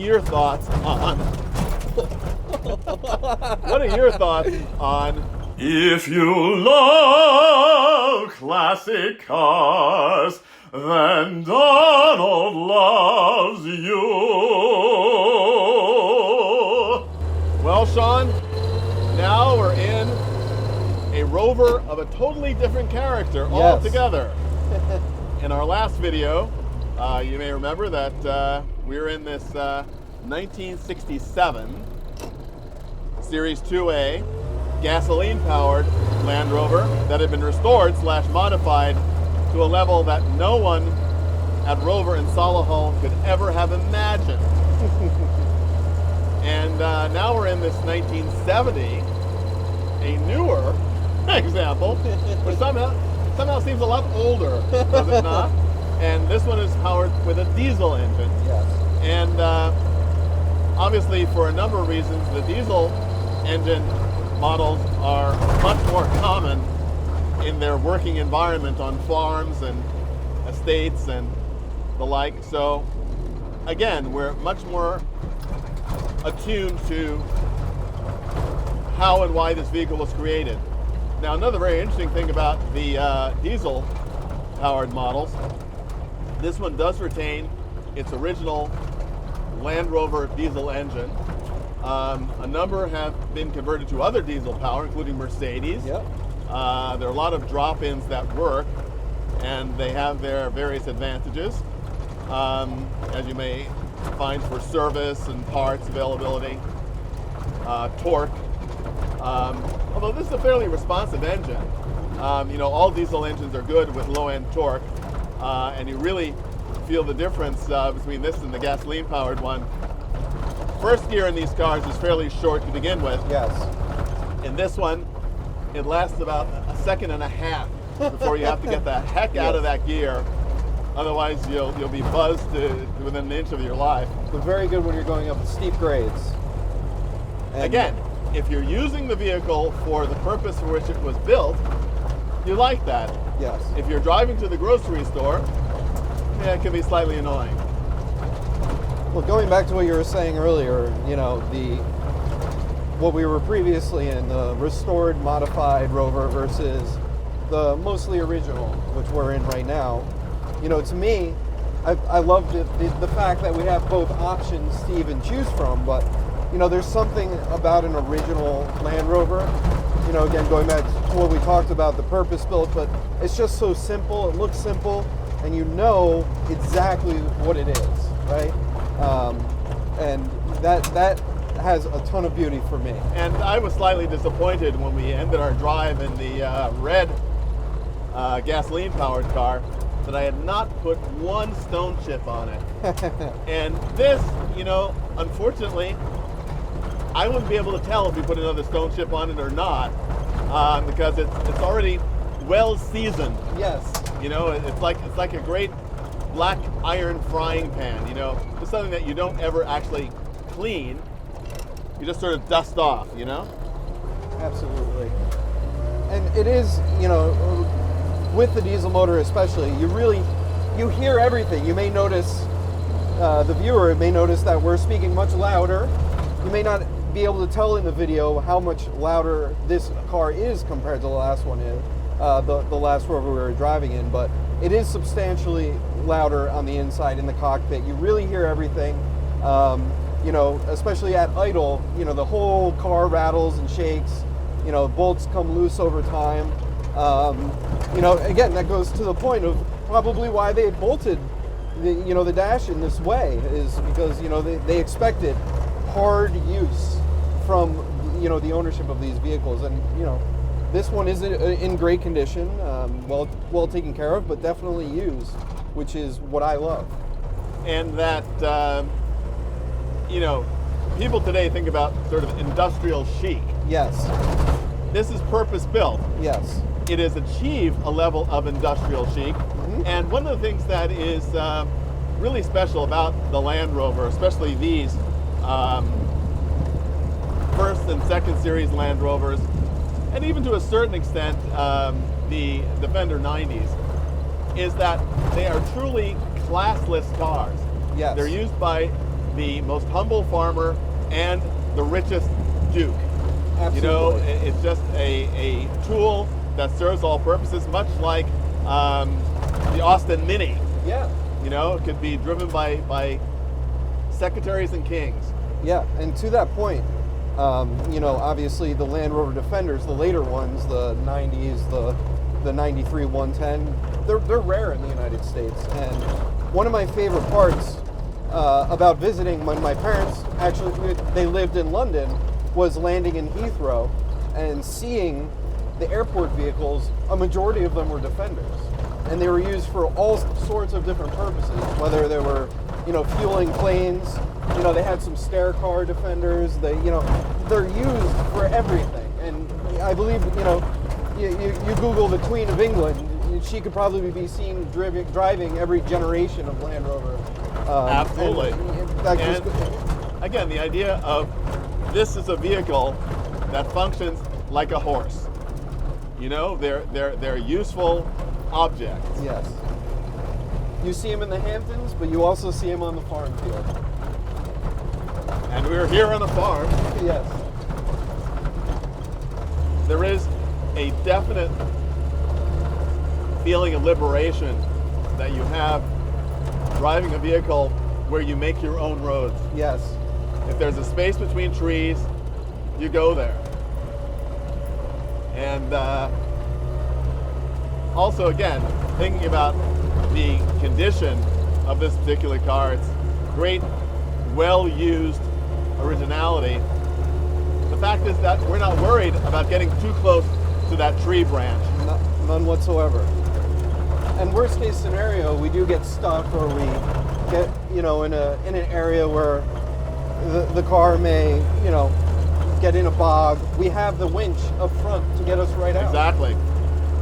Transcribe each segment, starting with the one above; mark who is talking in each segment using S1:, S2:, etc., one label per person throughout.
S1: your thoughts on what are your thoughts on if you love classic cars, then Donald loves you? Well, Sean, now we're in a Rover of a totally different character altogether. In our last video, you may remember that we were in this 1967 Series 2A gasoline-powered Land Rover that had been restored / modified to a level that no one at Rover in Solihull could ever have imagined. And now we're in this 1970, a newer example, which somehow seems a lot older, does it not? And this one is powered with a diesel engine.
S2: Yes.
S1: And obviously, for a number of reasons, the diesel engine models are much more common in their working environment on farms and estates and the like. So again, we're much more attuned to how and why this vehicle was created. Now, another very interesting thing about the diesel powered models, this one does retain its original Land Rover diesel engine. A number have been converted to other diesel power, including Mercedes.
S2: Yep.
S1: There are a lot of drop-ins that work, and they have their various advantages, as you may find for service and parts availability, torque. Although this is a fairly responsive engine. All diesel engines are good with low-end torque, and you really feel the difference between this and the gasoline-powered one. First gear in these cars is fairly short to begin with.
S2: Yes.
S1: In this one, it lasts about a second and a half before you have to get the heck out of that gear. Otherwise, you'll be buzzed to within an inch of your life.
S2: But very good when you're going up steep grades. And
S1: again, if you're using the vehicle for the purpose for which it was built, you like that.
S2: Yes.
S1: If you're driving to the grocery store, yeah, it can be slightly annoying.
S2: Well, going back to what you were saying earlier, what we were previously in, the restored, modified Rover versus the mostly original, which we're in right now. To me, I love the fact that we have both options to even choose from, but there's something about an original Land Rover, again, going back to what we talked about, the purpose built, but it's just so simple, it looks simple, and you know exactly what it is, right? And that has a ton of beauty for me.
S1: And I was slightly disappointed when we ended our drive in the red gasoline-powered car that I had not put one stone chip on it. And this, unfortunately, I wouldn't be able to tell if we put another stone chip on it or not, because it's already well seasoned.
S2: Yes.
S1: It's like a great black iron frying pan. It's something that you don't ever actually clean. You just sort of dust off.
S2: Absolutely. And it is, with the diesel motor especially, you hear everything. You may notice, the viewer may notice that we're speaking much louder. You may not be able to tell in the video how much louder this car is compared to the last one the last Rover we were driving in, but it is substantially louder on the inside in the cockpit. You really hear everything, especially at idle, the whole car rattles and shakes, bolts come loose over time. Again, that goes to the point of probably why they had bolted the dash in this way, is because, they expected hard use from, the ownership of these vehicles. And, this one is in great condition, well taken care of, but definitely used, which is what I love.
S1: And that, people today think about sort of industrial chic.
S2: Yes.
S1: This is purpose-built.
S2: Yes.
S1: It has achieved a level of industrial chic. Mm-hmm. And one of the things that is really special about the Land Rover, especially these first and second series Land Rovers, and even to a certain extent the Defender 90s, is that they are truly classless cars.
S2: Yes.
S1: They're used by the most humble farmer and the richest duke.
S2: Absolutely.
S1: You know, it's just a tool that serves all purposes, much like the Austin Mini.
S2: Yeah.
S1: You know, it could be driven by secretaries and kings.
S2: Yeah, and to that point, you know, obviously the Land Rover Defenders, the later ones, the 90s, the 93 110, they're rare in the United States. And one of my favorite parts about visiting when my parents actually, they lived in London, was landing in Heathrow and seeing the airport vehicles. A majority of them were Defenders, and they were used for all sorts of different purposes, whether they were, you know, fueling planes. You know, they had some stair car Defenders. They, you know, they're used for everything. And I believe, you know, you Google the Queen of England, she could probably be seen driving every generation of Land Rover.
S1: Absolutely. And again, the idea of this is a vehicle that functions like a horse. You know, they're useful objects.
S2: Yes. You see them in the Hamptons, but you also see them on the farm field.
S1: And we're here on a farm.
S2: Yes.
S1: There is a definite feeling of liberation that you have driving a vehicle where you make your own roads.
S2: Yes.
S1: If there's a space between trees, you go there. And also, again, thinking about the condition of this particular car, it's great, well-used originality. The fact is that we're not worried about getting too close to that tree branch.
S2: None whatsoever. And worst case scenario, we do get stuck, or we get, you know, in an area where the car may, you know, get in a bog. We have the winch up front to get us right out.
S1: Exactly.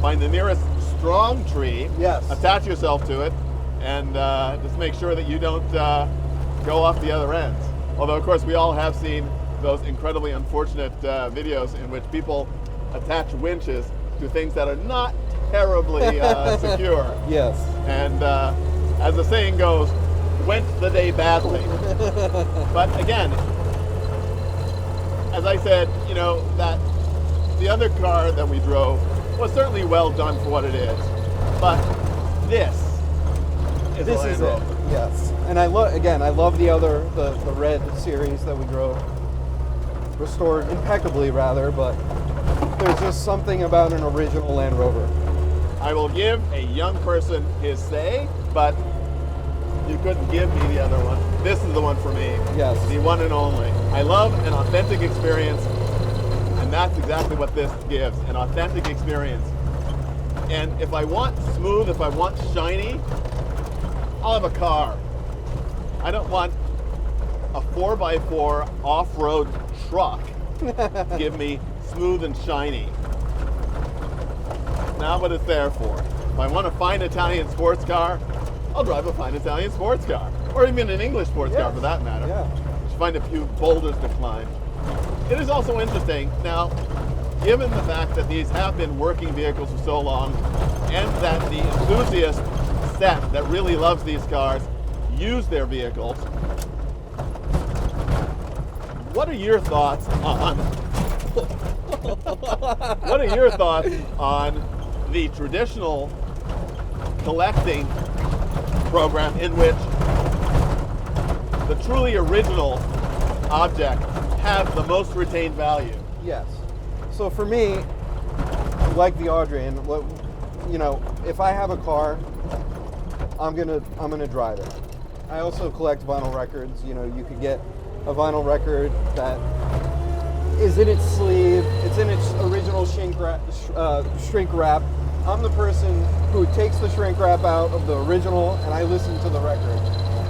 S1: Find the nearest strong tree.
S2: Yes.
S1: Attach yourself to it, and just make sure that you don't go off the other end. Although, of course, we all have seen those incredibly unfortunate videos in which people attach winches to things that are not terribly secure.
S2: Yes.
S1: And as the saying goes, went the day badly. But again, as I said, you know, that the other car that we drove was certainly well done for what it is. But this is a Land Rover.
S2: Yes. And I love the red series that we drove. Restored impeccably, rather, but there's just something about an original Land Rover.
S1: I will give a young person his say, but you couldn't give me the other one. This is the one for me.
S2: Yes.
S1: The one and only. I love an authentic experience, and that's exactly what this gives, an authentic experience. And if I want smooth, if I want shiny, I'll have a car. I don't want a 4x4 off-road truck to give me smooth and shiny. Not what it's there for. If I want a fine Italian sports car, I'll drive a fine Italian sports car. Or even an English sports car for that matter.
S2: Yeah.
S1: Just find a few boulders to climb. It is also interesting, now, given the fact that these have been working vehicles for so long, and that the enthusiast set that really loves these cars use their vehicles, what are your thoughts on the traditional collecting program in which the truly original object has the most retained value?
S2: Yes. So for me, like the Adrian, you know, if I have a car, I'm gonna drive it. I also collect vinyl records. You know, you could get a vinyl record that is in its sleeve, it's in its original shrink wrap. I'm the person who takes the shrink wrap out of the original and I listen to the record.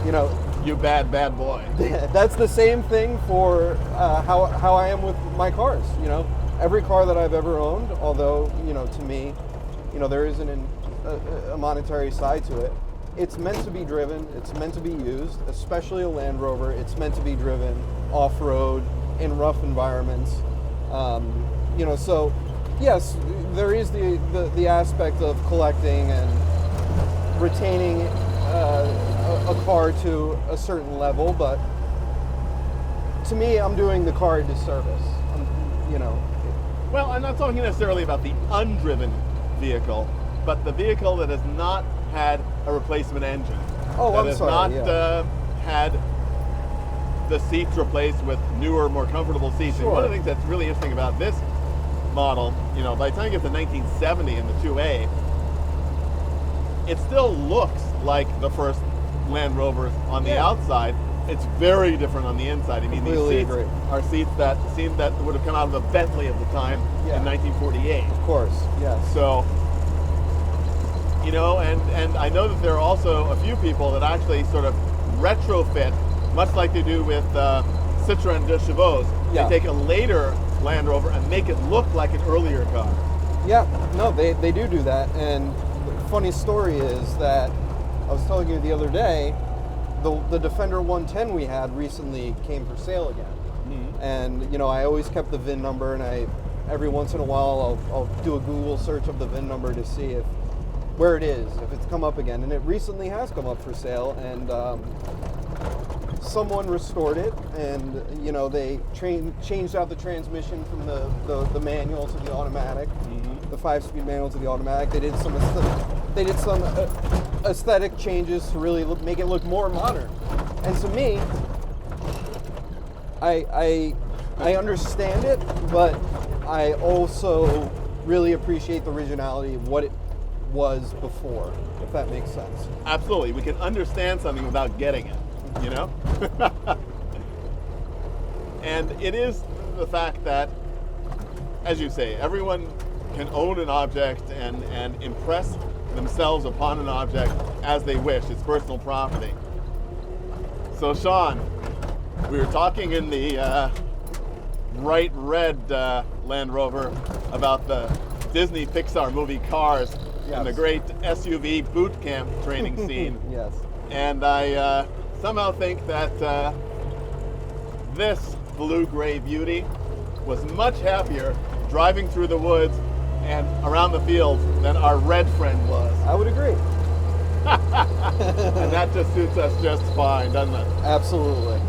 S2: You know,
S1: You bad boy.
S2: that's the same thing for how I am with my cars. You know, every car that I've ever owned, although, you know, to me, you know, there isn't a monetary side to it. It's meant to be driven, it's meant to be used, especially a Land Rover. It's meant to be driven off-road in rough environments. You know, so yes, there is the aspect of collecting and retaining a car to a certain level, but to me, I'm doing the car a disservice. You know.
S1: Well, I'm not talking necessarily about the undriven vehicle, but the vehicle that has not had a replacement engine.
S2: Oh,
S1: that
S2: I'm
S1: has
S2: sorry.
S1: not
S2: Yeah.
S1: had the seats replaced with newer, more comfortable seats.
S2: Sure.
S1: And one of the things that's really interesting about this model, you know, by the time you get to 1970 in the 2A, it still looks like the first Land Rovers on the
S2: Yeah.
S1: outside. It's very different on the inside. I mean,
S2: Completely
S1: these seats
S2: agree.
S1: are seats that seem that would have come out of a Bentley of the time
S2: Yeah.
S1: in 1948.
S2: Of course. Yes.
S1: So, you know, and I know that there are also a few people that actually sort of retrofit, much like they do with Citroën de Chevaux.
S2: Yeah.
S1: They take a later Land Rover and make it look like an earlier car.
S2: Yeah, no, they do that. And the funny story is that I was telling you the other day, the Defender 110 we had recently came for sale again.
S1: Mm-hmm.
S2: And, you know, I always kept the VIN number, and every once in a while I'll do a Google search of the VIN number to see where it is, if it's come up again. And it recently has come up for sale, and someone restored it, and, you know, they changed out the transmission from the manual to the automatic, the 5-speed manual to the automatic. They did some aesthetic changes to really make it look more modern. And to me, I understand it, but I also really appreciate the originality of what it was before, if that makes sense.
S1: Absolutely. We can understand something without getting it, you know? And it is the fact that, as you say, everyone can own an object and impress themselves upon an object as they wish. It's personal property. So, Sean, we were talking in the bright red Land Rover about the Disney Pixar movie Cars.
S2: Yes.
S1: And the great SUV boot camp training scene.
S2: Yes.
S1: And I somehow think that this blue-gray beauty was much happier driving through the woods and around the fields than our red friend was.
S2: I would agree.
S1: And that just suits us just fine, doesn't it?
S2: Absolutely.